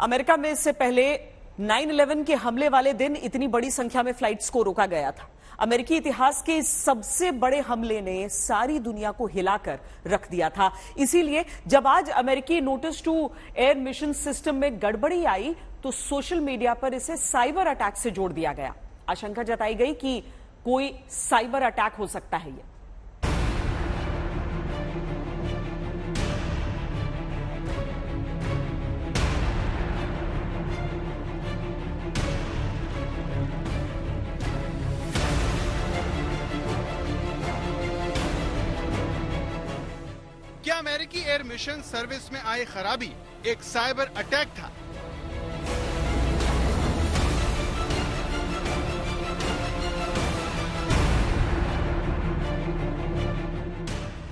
America में इससे पहले 9/11 के हमले वाले दिन इतनी बड़ी संख्या में फ्लाइट्स को रोका गया था। अमेरिकी इतिहास के इस सबसे बड़े हमले ने सारी दुनिया को हिलाकर रख दिया था। इसीलिए जब आज अमेरिकी notice to air mission system में गड़बड़ी आई तो सोशल मीडिया पर इसे साइबर अटैक से जोड़ दिया गया। आशंका जताई गई कि कोई साइबर अटैक हो सकता है। ये क्या अमेरिकी एयर मिशन सर्विस में आई खराबी एक साइबर अटैक था?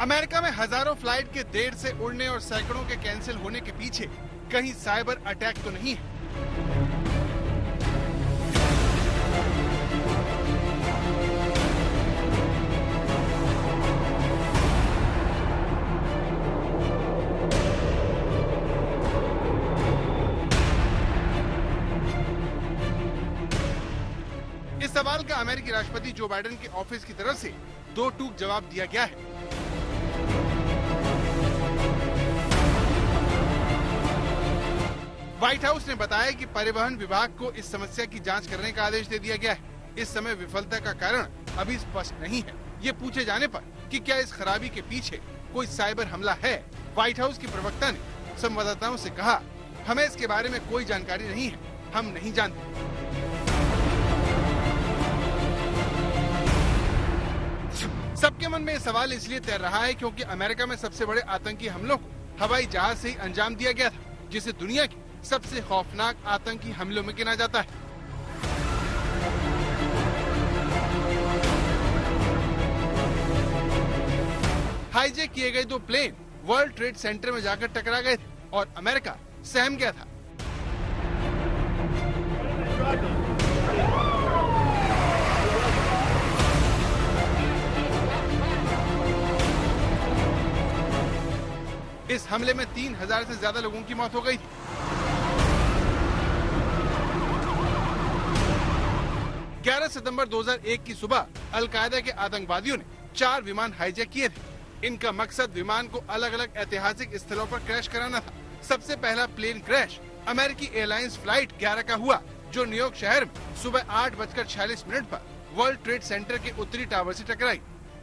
अमेरिका में हजारों फ्लाइट के देर से उड़ने और सैकड़ों के कैंसिल होने के पीछे कहीं साइबर अटैक तो नहीं है? इस सवाल का अमेरिकी राष्ट्रपति जो बाइडेन के ऑफिस की तरफ से दो टूक जवाब दिया गया है। व्हाइट हाउस ने बताया कि परिवहन विभाग को इस समस्या की जांच करने का आदेश दे दिया गया है। इस समय विफलता का कारण अभी स्पष्ट नहीं है। ये पूछे जाने पर कि क्या इस खराबी के पीछे कोई साइबर हमला है, व्हाइट हाउस की प्रवक्ता ने संवाददाताओं से कहा, हमें इसके बारे में कोई जानकारी नहीं है, हम नहीं जानते। सबके मन में ये सवाल इसलिए तैर रहा है क्योंकि अमेरिका में सबसे बड़े आतंकी हमलों को हवाई जहाज से ही अंजाम दिया गया था, जिसे दुनिया के सबसे खौफनाक आतंकी हमलों में गिना जाता है। हाईजैक किए गए दो प्लेन वर्ल्ड ट्रेड सेंटर में जाकर टकरा गए थे और अमेरिका सहम गया था। इस हमले में 3000 से ज्यादा लोगों की मौत हो गई थी। 11 सितंबर 2001 की सुबह अलकायदा के आतंकवादियों ने 4 विमान हाईजैक किए थे। इनका मकसद विमान को अलग अलग ऐतिहासिक स्थलों पर क्रैश कराना था। सबसे पहला प्लेन क्रैश अमेरिकी एयरलाइंस फ्लाइट 11 का हुआ, जो न्यूयॉर्क शहर में सुबह 8:46 पर वर्ल्ड ट्रेड सेंटर के उत्तरी टावर से टकराई।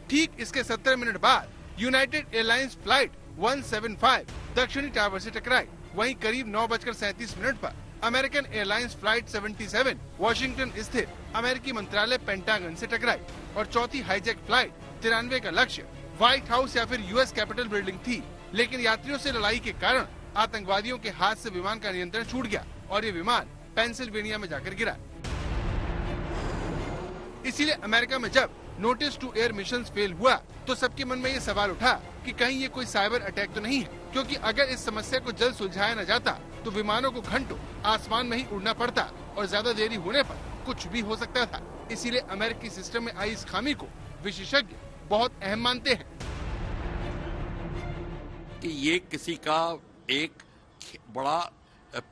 ठीक इसके 17 मिनट बाद यूनाइटेड एयरलाइंस फ्लाइट 175 दक्षिणी टावर से टकराई। वहीं करीब 9:37 पर अमेरिकन एयरलाइंस फ्लाइट 77 वॉशिंगटन स्थित अमेरिकी मंत्रालय पेंटागन से टकराई। और चौथी हाईजैक फ्लाइट 93 का लक्ष्य व्हाइट हाउस या फिर यूएस कैपिटल बिल्डिंग थी, लेकिन यात्रियों से लड़ाई के कारण आतंकवादियों के हाथ से विमान का नियंत्रण छूट गया और ये विमान पेंसिल्वेनिया में जाकर गिरा। इसीलिए अमेरिका में जब notice to air mission fail हुआ तो सबके मन में ये सवाल उठा कि कहीं ये कोई साइबर अटैक तो नहीं है, क्योंकि अगर इस समस्या को जल्द सुलझाया न जाता तो विमानों को घंटों आसमान में ही उड़ना पड़ता और ज्यादा देरी होने पर कुछ भी हो सकता था। इसीलिए अमेरिकी सिस्टम में आई इस खामी को विशेषज्ञ बहुत अहम मानते हैं कि ये किसी का एक बड़ा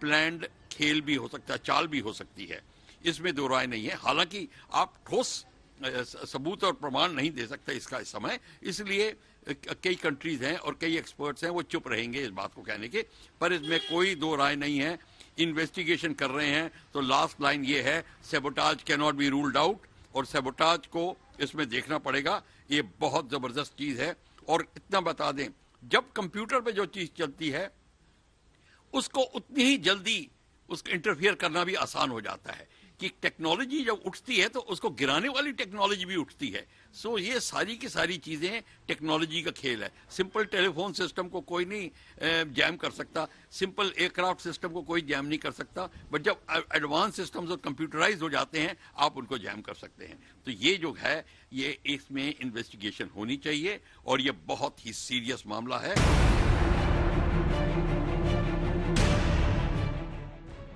प्लान्ड खेल भी हो सकता है, चाल भी हो सकती है, इसमें दो राय नहीं है। हालांकि आप ठोस सबूत और प्रमाण नहीं दे सकते इसका इस समय, इसलिए कई कंट्रीज हैं और कई एक्सपर्ट्स हैं वो चुप रहेंगे इस बात को कहने के, पर इसमें कोई दो राय नहीं है। इन्वेस्टिगेशन कर रहे हैं तो लास्ट लाइन ये है, sabotage can not be ruled out, और सैबोटाज को इसमें देखना पड़ेगा। ये बहुत जबरदस्त चीज है। और इतना बता दें, जब कंप्यूटर पे जो चीज चलती है उसको उतनी ही जल्दी उसको इंटरफियर करना भी आसान हो जाता है कि टेक्नोलॉजी जब उठती है तो उसको गिराने वाली टेक्नोलॉजी भी उठती है। सो ये सारी की सारी चीजें टेक्नोलॉजी का खेल है। सिंपल टेलीफोन सिस्टम को कोई नहीं जैम कर सकता, सिंपल एयरक्राफ्ट सिस्टम को कोई जैम नहीं कर सकता, बट जब एडवांस सिस्टम्स और कंप्यूटराइज हो जाते हैं आप उनको जैम कर सकते हैं। तो ये जो है ये इसमें इन्वेस्टिगेशन होनी चाहिए और ये बहुत ही सीरियस मामला है।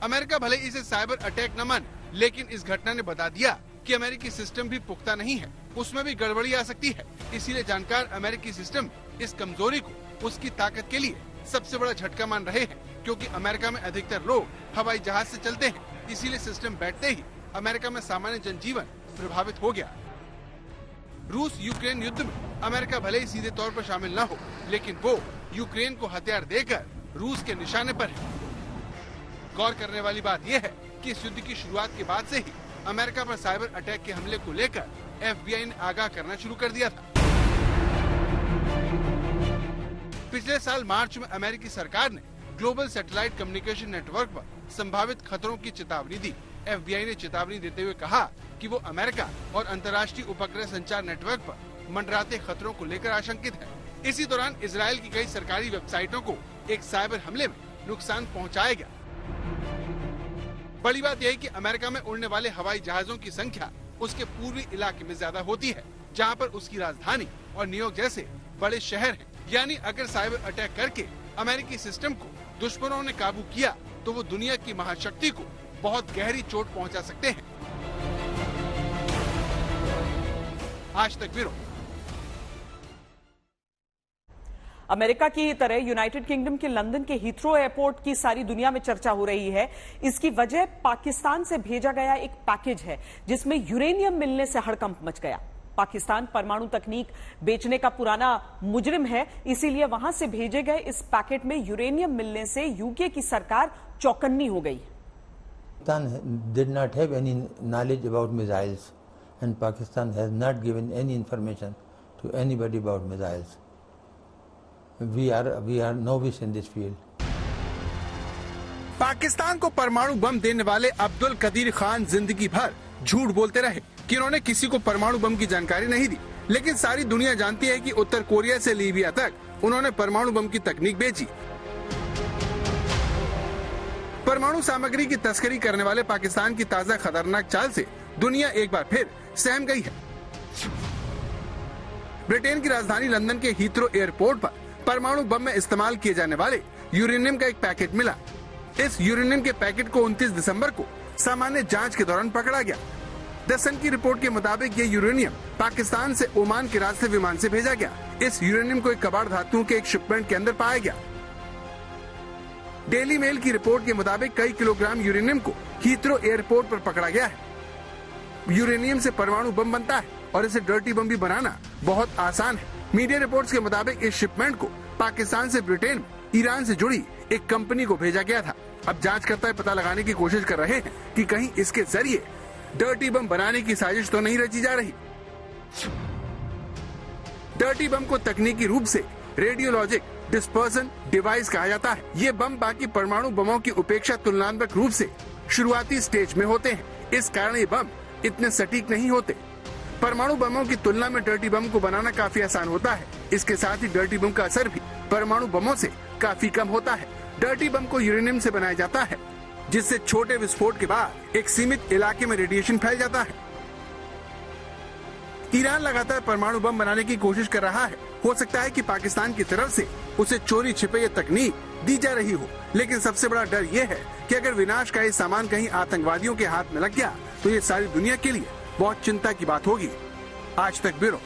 अमेरिका भले इसे साइबर अटैक न माने, लेकिन इस घटना ने बता दिया कि अमेरिकी सिस्टम भी पुख्ता नहीं है, उसमें भी गड़बड़ी आ सकती है। इसीलिए जानकार अमेरिकी सिस्टम इस कमजोरी को उसकी ताकत के लिए सबसे बड़ा झटका मान रहे हैं, क्योंकि अमेरिका में अधिकतर लोग हवाई जहाज से चलते हैं। इसीलिए सिस्टम बैठते ही अमेरिका में सामान्य जनजीवन प्रभावित हो गया। रूस यूक्रेन युद्ध में अमेरिका भले ही सीधे तौर पर शामिल न हो, लेकिन वो यूक्रेन को हथियार देकर रूस के निशाने पर है। गौर करने वाली बात यह है कि इस युद्ध की शुरुआत के बाद से ही अमेरिका पर साइबर अटैक के हमले को लेकर FBI ने आगाह करना शुरू कर दिया था। पिछले साल मार्च में अमेरिकी सरकार ने ग्लोबल सैटेलाइट कम्युनिकेशन नेटवर्क पर संभावित खतरों की चेतावनी दी। FBI ने चेतावनी देते हुए कहा कि वो अमेरिका और अंतर्राष्ट्रीय उपग्रह संचार नेटवर्क पर मंडराते खतरों को लेकर आशंकित है। इसी दौरान इजराइल की कई सरकारी वेबसाइटों को एक साइबर हमले में नुकसान पहुंचाया गया। बड़ी बात यह है कि अमेरिका में उड़ने वाले हवाई जहाजों की संख्या उसके पूर्वी इलाके में ज्यादा होती है, जहां पर उसकी राजधानी और न्यूयॉर्क जैसे बड़े शहर हैं। यानी अगर साइबर अटैक करके अमेरिकी सिस्टम को दुश्मनों ने काबू किया तो वो दुनिया की महाशक्ति को बहुत गहरी चोट पहुंचा सकते हैं। आज तक ब्यूरो। अमेरिका की तरह यूनाइटेड किंगडम के लंदन के हीथ्रो एयरपोर्ट की सारी दुनिया में चर्चा हो रही है। इसकी वजह पाकिस्तान से भेजा गया एक पैकेज है जिसमें यूरेनियम मिलने से हड़कंप मच गया। पाकिस्तान परमाणु तकनीक बेचने का पुराना मुजरिम है, इसीलिए वहां से भेजे गए इस पैकेट में यूरेनियम मिलने से यूके की सरकार चौकन्नी हो गई। Pakistan did not have any knowledge about missiles, and Pakistan has not given any information to anybody about missiles. We are novice in this field. Pakistan को परमाणु बम देने वाले अब्दुल कदीर खान जिंदगी भर झूठ बोलते रहे कि उन्होंने किसी को परमाणु बम की जानकारी नहीं दी, लेकिन सारी दुनिया जानती है कि उत्तर कोरिया से लीबिया तक उन्होंने परमाणु बम की तकनीक बेची। परमाणु सामग्री की तस्करी करने वाले पाकिस्तान की ताजा खतरनाक चाल से दुनिया एक बार फिर सहम गई है। ब्रिटेन की राजधानी लंदन के हीथ्रो एयरपोर्ट पर परमाणु बम में इस्तेमाल किए जाने वाले यूरेनियम का एक पैकेट मिला। इस यूरेनियम के पैकेट को 29 दिसंबर को सामान्य जांच के दौरान पकड़ा गया। द सन की रिपोर्ट के मुताबिक ये यूरेनियम पाकिस्तान से ओमान के रास्ते विमान से भेजा गया। इस यूरेनियम को एक कबाड़ धातुओं के एक शिपमेंट के अंदर पाया गया। डेली मेल की रिपोर्ट के मुताबिक कई किलोग्राम यूरेनियम को हीथ्रो एयरपोर्ट पर पकड़ा गया है। यूरेनियम से परमाणु बम बनता है और इसे डर्टी बम भी बनाना बहुत आसान है। मीडिया रिपोर्ट्स के मुताबिक इस शिपमेंट को पाकिस्तान से ब्रिटेन, ईरान से जुड़ी एक कंपनी को भेजा गया था। अब जांचकर्ता पता लगाने की कोशिश कर रहे हैं कि कहीं इसके जरिए डर्टी बम बनाने की साजिश तो नहीं रची जा रही। डर्टी बम को तकनीकी रूप से रेडियोलॉजिक डिस्पर्सन डिवाइस कहा जाता है। ये बम बाकी परमाणु बमों की उपेक्षा तुलनात्मक रूप से शुरुआती स्टेज में होते हैं। इस कारण ये बम इतने सटीक नहीं होते। परमाणु बमों की तुलना में डर्टी बम को बनाना काफी आसान होता है। इसके साथ ही डर्टी बम का असर भी परमाणु बमों से काफी कम होता है। डर्टी बम को यूरेनियम से बनाया जाता है, जिससे छोटे विस्फोट के बाद एक सीमित इलाके में रेडिएशन फैल जाता है। ईरान लगातार परमाणु बम बनाने की कोशिश कर रहा है। हो सकता है कि पाकिस्तान की तरफ से उसे चोरी छिपे ये तकनीक दी जा रही हो, लेकिन सबसे बड़ा डर ये है कि अगर विनाश का ये सामान कहीं आतंकवादियों के हाथ में लग गया तो ये सारी दुनिया के लिए बहुत चिंता की बात होगी। आज तक ब्यूरो।